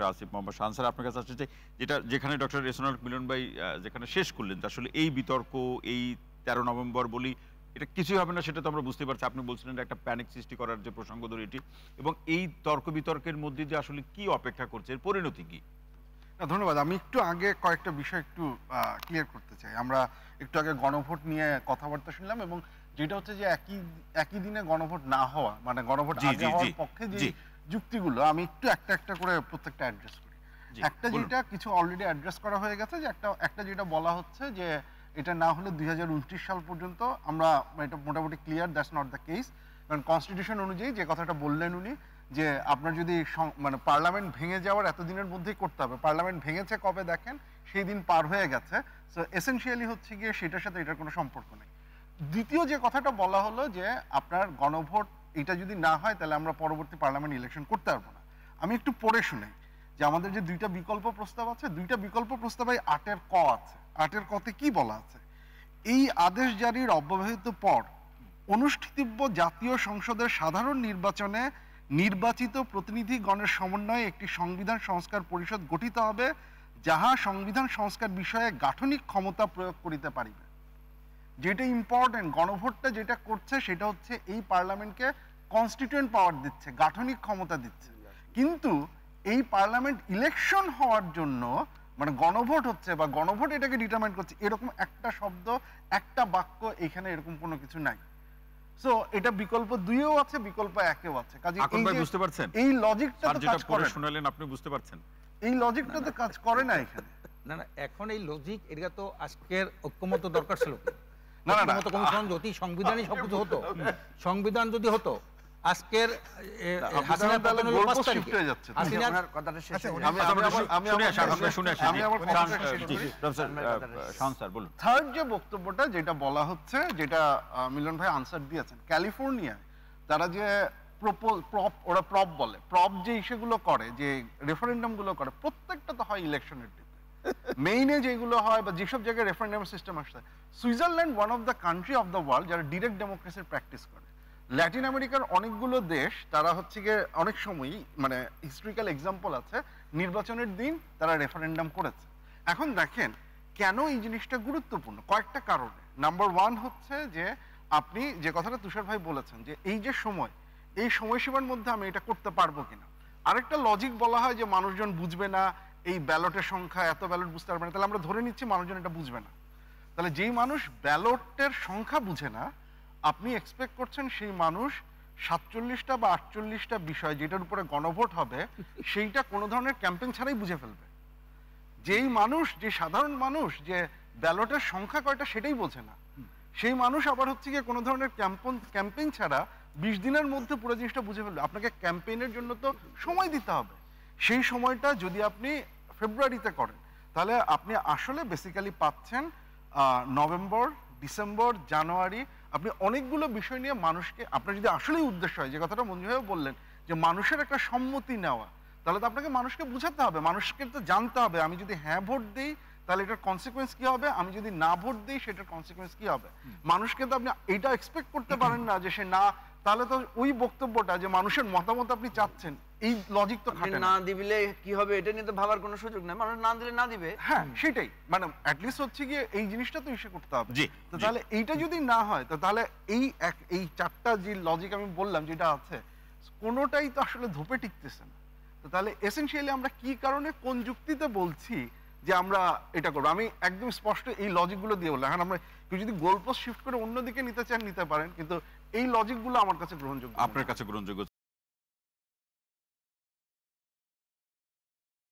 আসিফ মোহাম্মদ শান sir আপনার কাছে আসছে যে যেখানে ডক্টর রেসনাল মিলন ভাই যেখানে শেষ করলেন যে আসলে এই বিতর্ক এই ১৩ নভেম্বর বলি এটা কিছুই হবে না সেটা তো আমরা বুঝতে পারছি। আপনি বলছিলেন একটা প্যানিক সৃষ্টি করার যে প্রসঙ্গ ধরে এটি এবং এই তর্ক বিতর্কের মধ্যে যে আসলে কি অপেক্ষা করছে এর পরিণতি কি? ধন্যবাদ। আমি একটু আগে কয়েকটা বিষয় একটু ক্লিয়ার করতে চাই। আমরা একটু আগে গণভোট নিয়ে কথাবার্তা শুনলাম এবং যেটা হচ্ছে যে একই দিনে গণভোট না হওয়া মানে গণভোট আগে হওয়ার পক্ষে যে যুক্তিগুলো আমি একটু একটা করে প্রত্যেকটা অ্যাড্রেস করি। একটা যেটা কিছু অলরেডি অ্যাড্রেস করা হয়ে গেছে যে একটা যেটা বলা হচ্ছে যে এটা না হলে ২০২৯ সাল পর্যন্ত আমরা এটা মোটামুটি clear that's not the case. কারণ কনস্টিটিউশন অনুযায়ী যে কথাটা বললেন উনি যে আপনার যদি মানে পার্লামেন্ট ভেঙে যাওয়ার এতদিনের মধ্যেই করতে হবে। পার্লামেন্ট ভেঙেছে কবে দেখেন সেই দিন পার হয়ে গেছে। সো এসেনশিয়ালি হচ্ছে গিয়ে সেটার সাথে এটার কোনো সম্পর্ক নেই। দ্বিতীয় যে কথাটা বলা হলো যে আপনার গণভোট এটা যদি না হয় তাহলে আমরা পরবর্তী পার্লামেন্ট ইলেকশন করতে পারবো না। আমি একটু পড়ে শুনাই যে আমাদের যে দুইটা বিকল্প প্রস্তাব আছে, দুইটা বিকল্প প্রস্তাবে ৮-এর ক আছে। ৮-এর কতে কি বলা আছে? এই আদেশ জারির অব্যবহিত পর অনুষ্ঠিতব্য জাতীয় সংসদের সাধারণ নির্বাচনে নির্বাচিত প্রতিনিধিগণের সমন্বয়ে একটি সংবিধান সংস্কার পরিষদ গঠিত হবে, যাহা সংবিধান সংস্কার বিষয়ে গাঠনিক ক্ষমতা প্রয়োগ করিতে পারিবে। যেটা ইম্পর্টেন্ট, গণভোটটা যেটা করছে সেটা হচ্ছে এই পার্লামেন্টকে কনস্টিটিউয়েন্ট পাওয়ার দিচ্ছে, গাঠনিক ক্ষমতা দিচ্ছে। কিন্তু এই পার্লামেন্ট ইলেকশন হওয়ার জন্য মানে গণভোট হচ্ছে বা গণভোট এটাকে ডিটারমাইন করছে এরকম একটা শব্দ একটা বাক্য এখানে এরকম কোনো কিছু নাই। সো এটা বিকল্প ২-এও আছে, বিকল্প ১-এও আছে। কাজে বুঝতে পারছেন এই লজিকটা তো কাজ করে। শুনালেন আপনি বুঝতে পারছেন এই লজিকটা তো কাজ করে না এখানে। না এখন এই লজিক এটা তো আজকের ঐক্যমত দরকার ছিল। না কমিশন যদি সংবিধানই সবকিছু হতো, সংবিধান যদি হতো আজকের থার্ড যে বক্তব্যটা যেটা বলা হচ্ছে যেটা মিলন ভাই আনসার দিয়েছেন, ক্যালিফোর্নিয়ায় তারা যে ওরা প্রপ বলে, প্রপ যে ইস্যুগুলো করে যে রেফারেন্ডাম গুলো করে প্রত্যেকটা তো হয় ইলেকশনের দিকে মেইনে যেগুলো হয় বা যেসব জায়গায় রেফারেন্ডাম সিস্টেম আসছে। Switzerland one of the country of the world যারা ডিরেক্ট ডেমোক্রেসির প্র্যাকটিস করে। ল্যাটিন আমেরিকার অনেকগুলো দেশ তারা হচ্ছে গিয়ে অনেক সময়ই মানে হিস্ট্রিক্যাল এক্সাম্পল আছে নির্বাচনের দিন তারা রেফারেন্ডাম করেছে। এখন দেখেন কেন এই জিনিসটা গুরুত্বপূর্ণ, কয়েকটা কারণে। নাম্বার 1 হচ্ছে যে আপনি যে কথাটা তুষার ভাই বলেছেন যে এই যে সময়, এই সময়সীমার মধ্যে আমি এটা করতে পারবো কিনা। আরেকটা লজিক বলা হয় যে মানুষজন বুঝবে না, এই ব্যালটের সংখ্যা এত ব্যালট বুঝতে পারবে না। তাহলে আমরা ধরে নিচ্ছি মানুষজন এটা বুঝবে না। তাহলে যেই মানুষ ব্যালটের সংখ্যা বুঝে না আপনি এক্সপেক্ট করছেন সেই মানুষ ৪৭টা বা ৪৮টা বিষয় যেটার উপরে গণভোট হবে সেইটা কোনো ধরনের ক্যাম্পেইন ছাড়াই বুঝে ফেলবে। যেই মানুষ, যে সাধারণ মানুষ যে ব্যালটের সংখ্যা কয়টা সেটাই বোঝে না, সেই মানুষ আবার হচ্ছে গিয়ে কোনো ধরনের ক্যাম্পেইন ছাড়া ২০ দিনের মধ্যে পুরো জিনিসটা বুঝে ফেলবে। আপনাকে ক্যাম্পেইনের জন্য তো সময় দিতে হবে। সেই সময়টা যদি আপনি ফেব্রুয়ারিতে করেন তাহলে আপনি আসলে বেসিক্যালি পাচ্ছেন নভেম্বর, ডিসেম্বর, জানুয়ারি। আপনি অনেকগুলো বিষয় নিয়ে মানুষকে, আপনার যদি আসলেই উদ্দেশ্য হয় যে কথাটা মঞ্জু ভাইও বললেন যে মানুষের একটা সম্মতি নেওয়া, তাহলে তো আপনাকে মানুষকে বুঝাতে হবে, মানুষকে তো জানতে হবে আমি যদি হ্যাঁ ভোট দিই তাহলে এটার কনসিকুয়েন্স কি হবে, আমি যদি না ভোট দিই সেটার কনসিকুয়েন্স কি হবে। মানুষকে তো আপনি এটা এক্সপেক্ট করতে পারেন না যে সে না, তাহলে তো ওই বক্তব্যটা যে মানুষের মতামত আপনি চাচ্ছেন এই লজিক তো খাটে না। দিলে কি হবে এটা নিয়ে তো ভাবার কোনো সুযোগ নাই, মানুষ না দিলে না দিবে। হ্যাঁ সেটাই, মানে অ্যাটলিস্ট হচ্ছে গিয়ে এই জিনিসটা তো ইস্যু করতে হবে। তো তাহলে এইটা যদি না হয় তো তাহলে এই চারটা যে লজিক আমি বললাম যেটা আছে কোনোটাই তো আসলে ধোপে টিকতেছে না। তো তাহলে এসেনশিয়ালি আমরা কি কারণে কোন যুক্তিতে বলছি যে আমরা এটা করবো, আমি একদম স্পষ্ট এই লজিকগুলো দিয়ে বললাম। এখন আমরা কেউ যদি গোলপোস্ট শিফট করে অন্যদিকে নিতে চান নিতে পারেন, কিন্তু এই লজিকগুলো আমার কাছে গ্রহণযোগ্য, আপনার কাছে গ্রহণযোগ্য।